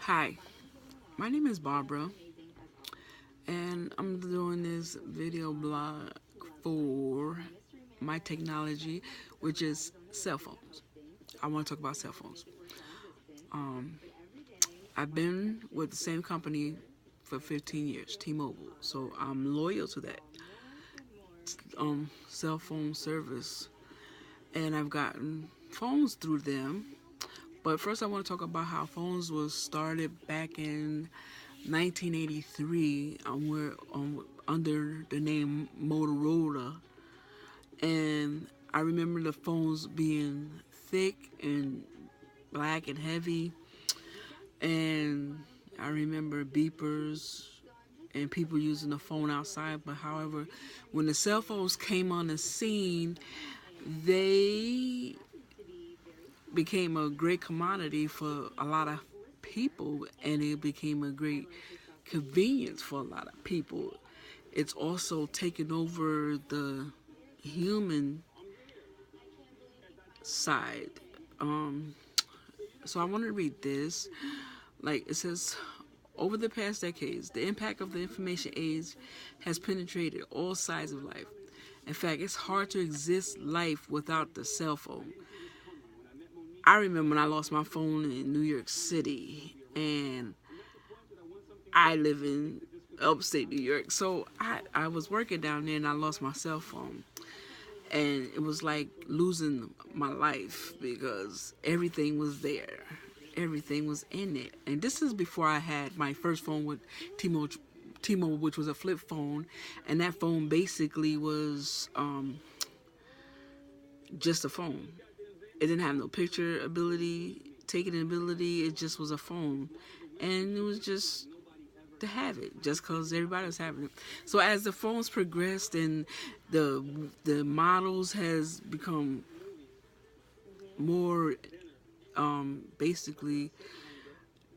Hi, my name is Barbara, and I'm doing this video blog for my technology, which is cell phones. I want to talk about cell phones. Um, I've been with the same company for 15 years, T-Mobile, so I'm loyal to that cell phone service, and I've gotten phones through them. But first, I want to talk about how phones was started back in 1983. We're under the name Motorola, and I remember the phones being thick and black and heavy, and I remember beepers and people using the phone outside. But however, when the cell phones came on the scene, they became a great commodity for a lot of people, and it became a great convenience for a lot of people. It's also taken over the human side. Um, so I want to read this. Like it says, over the past decades, the impact of the information age has penetrated all sides of life. In fact, it's hard to exist life without the cell phone. I remember when I lost my phone in New York City, and I live in upstate New York. So I was working down there and I lost my cell phone. And it was like losing my life because everything was there. Everything was in it. And this is before I had my first phone with T-Mobile, which was a flip phone. And that phone basically was just a phone. It didn't have no picture ability, taking ability. It just was a phone. And it was just to have it just because everybody was having it. So as the phones progressed and the models has become more basically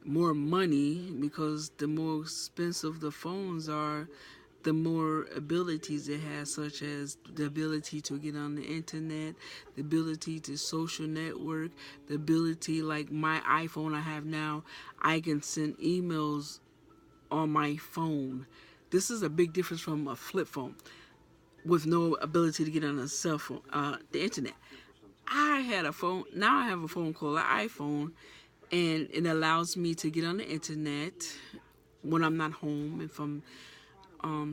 more money, because the more expensive the phones are, the more abilities it has, such as the ability to get on the internet, the ability to social network, the ability, like my iPhone I have now, I can send emails on my phone. This is a big difference from a flip phone with no ability to get on a cell phone, the internet. I had a phone. Now I have a phone called an iPhone, and it allows me to get on the internet when I'm not home. If I'm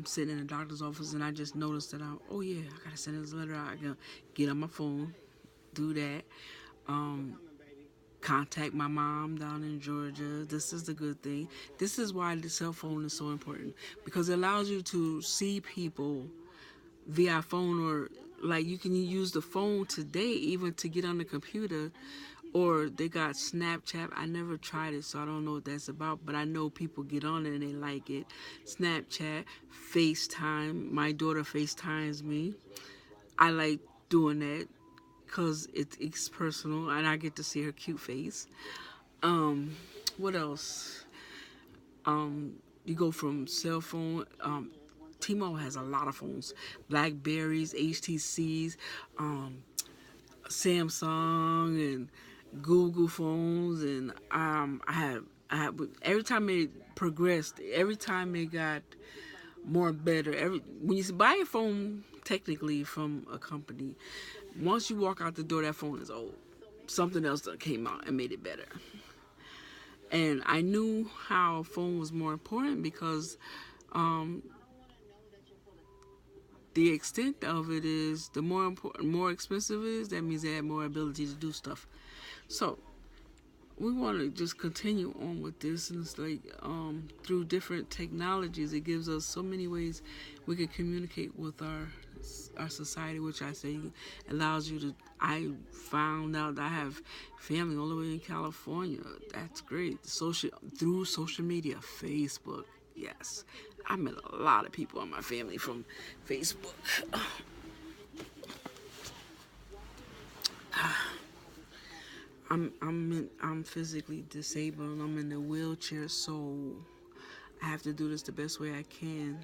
sitting in the doctor's office and I just noticed that oh yeah, I gotta send this letter out. I can get on my phone, do that. Um, Contact my mom down in Georgia. This is the good thing. This is why the cell phone is so important, because it allows you to see people via phone, or like you can use the phone today even to get on the computer. Or they got Snapchat. I never tried it, so I don't know what that's about, but I know people get on it and they like it. Snapchat, FaceTime. My daughter FaceTimes me. I like doing that because it's personal and I get to see her cute face. What else? You go from cell phone. T-Mobile has a lot of phones: Blackberries, HTCs, Samsung, and Google phones. And I have every time it progressed, every time it got more better. When you buy a phone, technically from a company, once you walk out the door, that phone is old. Something else that came out and made it better. And I knew how a phone was more important because um, the extent of it is the more important, more expensive it is. That means they have more ability to do stuff. So we want to just continue on with this, and it's like through different technologies, it gives us so many ways we can communicate with our society, which I say allows you to. I found out that I have family all the way in California. That's great. Through social media, Facebook. Yes, I met a lot of people in my family from Facebook. I'm physically disabled. I'm in a wheelchair, so I have to do this the best way I can.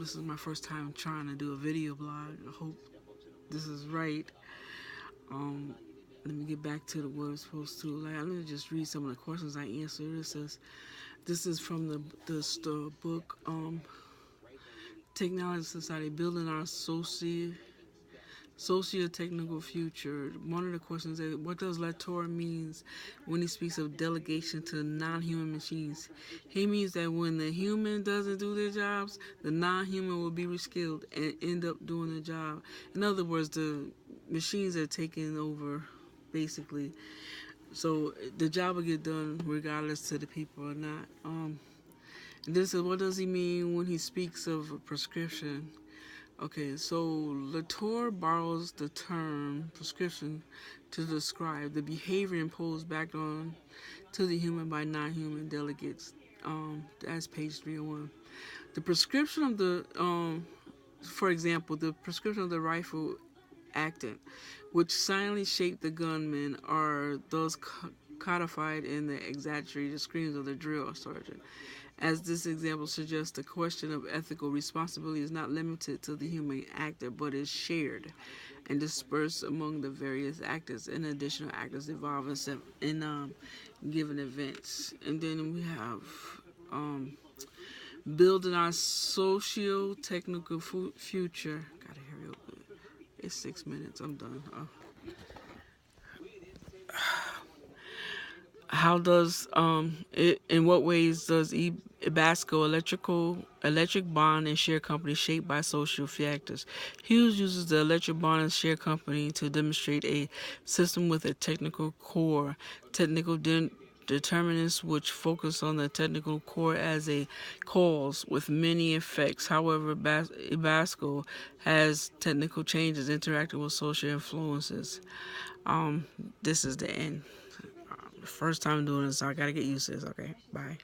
This is my first time trying to do a video blog. I hope this is right. Um, let me get back to the what I'm supposed to. Like, let me just read some of the questions I answered. This is from the book Technology Society, Building Our Socio-technical future. One of the questions is, what does Latour means when he speaks of delegation to non-human machines? He means that when the human doesn't do their jobs, the non-human will be reskilled and end up doing the job. In other words, the machines are taking over, basically. So the job will get done regardless to the people or not. This is, what does he mean when he speaks of a prescription? Okay, so Latour borrows the term prescription to describe the behavior imposed back on to the human by non-human delegates. That's page 301. The prescription of the, for example, the prescription of the rifle actant, which silently shaped the gunmen, are thus codified in the exaggerated screams of the drill sergeant. As this example suggests, the question of ethical responsibility is not limited to the human actor, but is shared and dispersed among the various actors and additional actors involved in given events. And then we have building our socio-technical future. Gotta hurry up. It's 6 minutes. I'm done. How does in what ways does Ebasco electric bond and share company shaped by social factors? Hughes uses the electric bond and share company to demonstrate a system with a technical core, technical determinants which focus on the technical core as a cause with many effects. However, Ebasco has technical changes interacting with social influences. This is the end. First time doing this, so I gotta get used to this. Okay, bye.